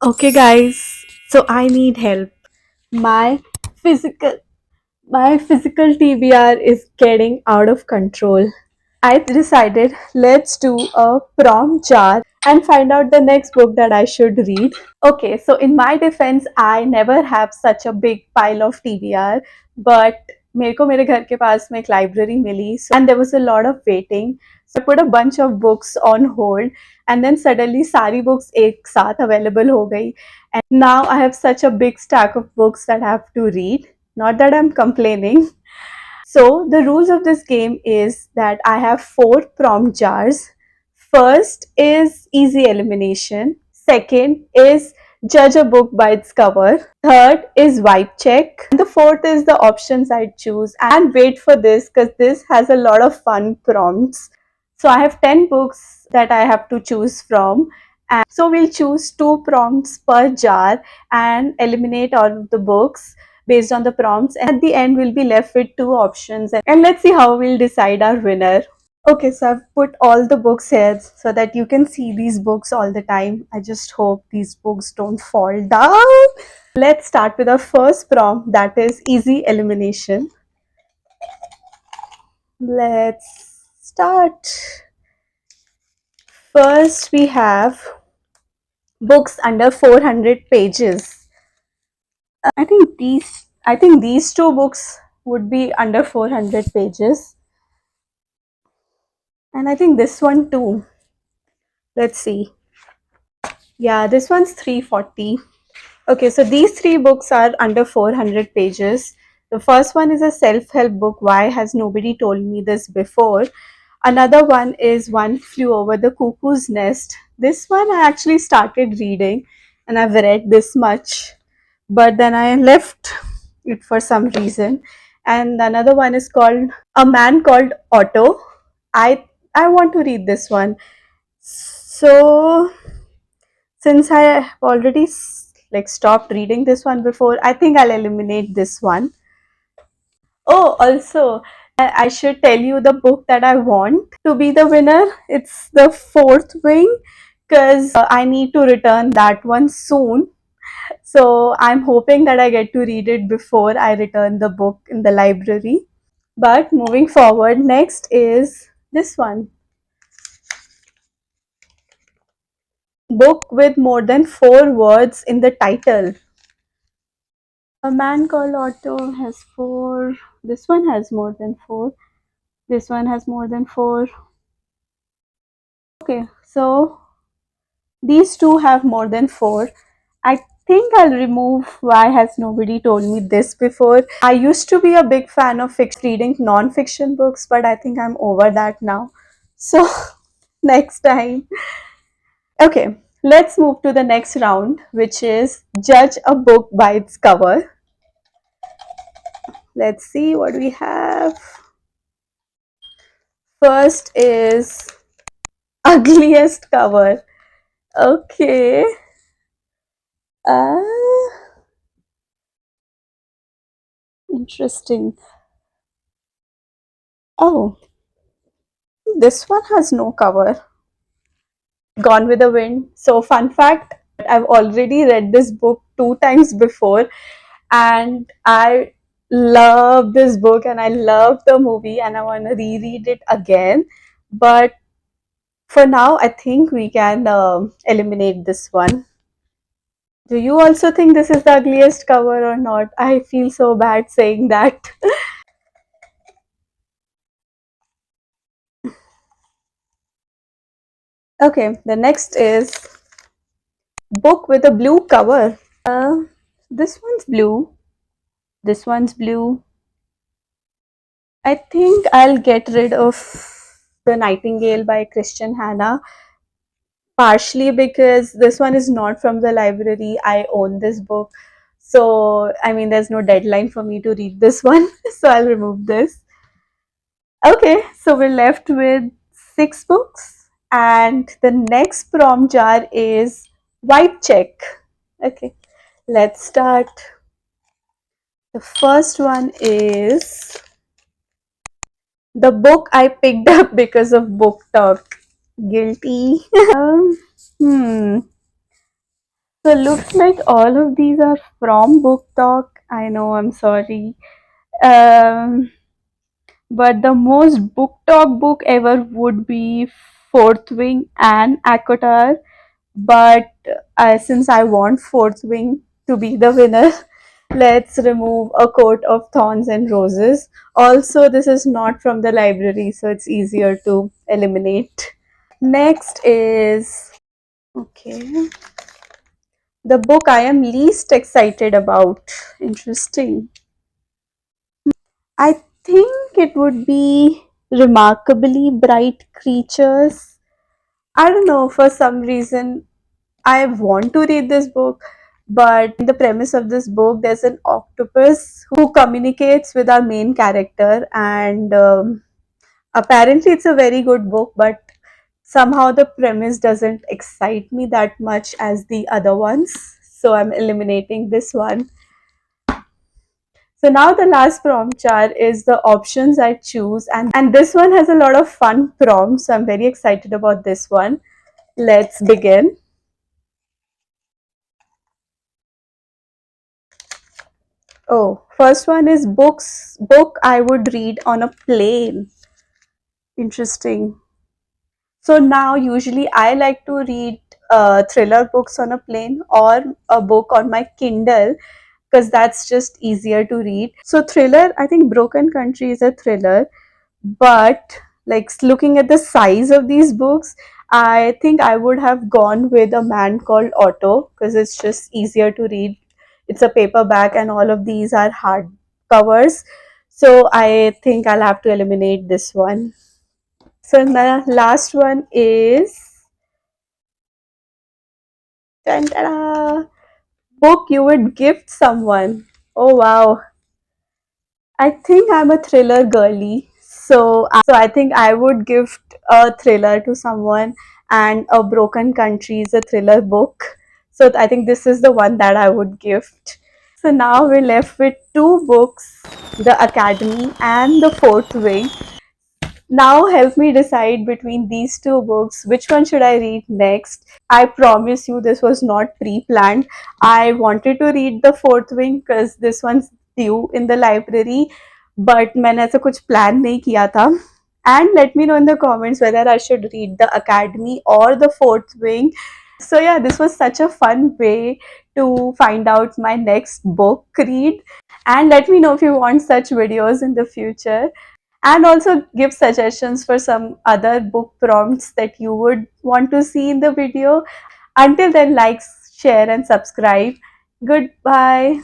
Okay, guys, so I need help. My physical my physical TBR is getting out of control. I decided let's do a prompt jar and find out the next book that I should read. Okay, so in my defense, I never have such a big pile of TBR, but मेरे को मेरे घर के पास में एक library milli, and there was a lot of waiting. So I put a bunch of books on hold, and then suddenly सारी books एक साथ available हो गई, and now I have such a big stack of books that I have to read. Not that I'm complaining. So the rules of this game is that I have four prompt jars. First is easy elimination. Second is judge a book by its cover. Third is vibe check. And the fourth is the options I choose. And wait for this because this has a lot of fun prompts. So I have 10 books that I have to choose from. And so we'll choose two prompts per jar and eliminate all of the books based on the prompts. And at the end, we'll be left with two options. And let's see how we'll decide our winner. Okay, so I've put all the books here so that you can see these books all the time. I just hope these books don't fall down. Let's start with our first prompt, that is easy elimination. Let's start. First, we have books under 400 pages. I think these two books would be under 400 pages. And I think this one too. Let's see. Yeah, this one's 340. Okay, so these three books are under 400 pages. The first one is a self help book. Why has nobody told me this before? Another one is One Flew Over the Cuckoo's Nest. This one I actually started reading and I've read this much, but then I left it for some reason. And another one is called A Man Called Otto. I want to read this one. So since I have already stopped reading this one before, I think I'll eliminate this one. Oh, also, I should tell you the book that I want to be the winner. It's The Fourth Wing because I need to return that one soon. So I'm hoping that I get to read it before I return the book in the library. But moving forward, next is this one, book with more than four words in the title. A Man Called Otto has four. This one has more than four. This one has more than four. Okay, so these two have more than four. I think I'll remove Why Has Nobody Told Me This Before. I used to be a big fan of reading non-fiction books, but I think I'm over that now. So next time. Okay, let's move to the next round, which is judge a book by its cover. Let's see what we have. First is ugliest cover. Okay. Uh, Interesting. Oh, this one has no cover. Gone with the Wind. So, fun fact, I've already read this book two times before, and I love this book and I love the movie, and I want to reread it again. But for now, I think we can eliminate this one. Do you also think this is the ugliest cover or not? I feel so bad saying that. Okay, the next is book with a blue cover. This one's blue. This one's blue. I think I'll get rid of The Nightingale by Christian Hannah, partially because this one is not from the library. I own this book. So, I mean, there's no deadline for me to read this one. So, I'll remove this. Okay, so we're left with six books. And the next prompt jar is Vibe Check. Okay, let's start. The first one is the book I picked up because of book talk. Guilty. um, hmm. So looks like all of these are from Book Talk. I know, I'm sorry. Um, but the most Book Talk book ever would be Fourth Wing and Akotar. But since I want Fourth Wing to be the winner, let's remove A Coat of Thorns and Roses. Also, this is not from the library, so it's easier to eliminate. Next is, okay, the book I am least excited about. Interesting. I think it would be Remarkably Bright Creatures. I don't know, for some reason I want to read this book, but in the premise of this book, there's an octopus who communicates with our main character, and apparently it's a very good book, but somehow the premise doesn't excite me that much as the other ones. So I'm eliminating this one. So now the last prompt chart is the options I choose, and this one has a lot of fun prompts. So I'm very excited about this one. Let's begin. Oh, first one is book I would read on a plane. Interesting. So now usually I like to read thriller books on a plane or a book on my Kindle because that's just easier to read. So thriller, I think Broken Country is a thriller, but like looking at the size of these books, I think I would have gone with A Man Called Otto because it's just easier to read. It's a paperback and all of these are hard covers, so I think I'll have to eliminate this one. So the last one is, ta-da, book you would gift someone. Oh wow, I think I'm a thriller girly. So I think I would gift a thriller to someone, and A Broken Country is a thriller book. So I think this is the one that I would gift. So now we're left with two books, The Academy and The Fourth Wing. Now help me decide between these two books. Which one should I read next? I promise you this was not pre-planned. I wanted to read The Fourth Wing because this one's due in the library, but मैंने ऐसा कुछ plan नहीं किया था. And let me know in the comments whether I should read The Academy or The Fourth Wing. So yeah, this was such a fun way to find out my next book read. And let me know if you want such videos in the future, and also give suggestions for some other book prompts that you would want to see in the video. Until then, like, share and subscribe. Goodbye.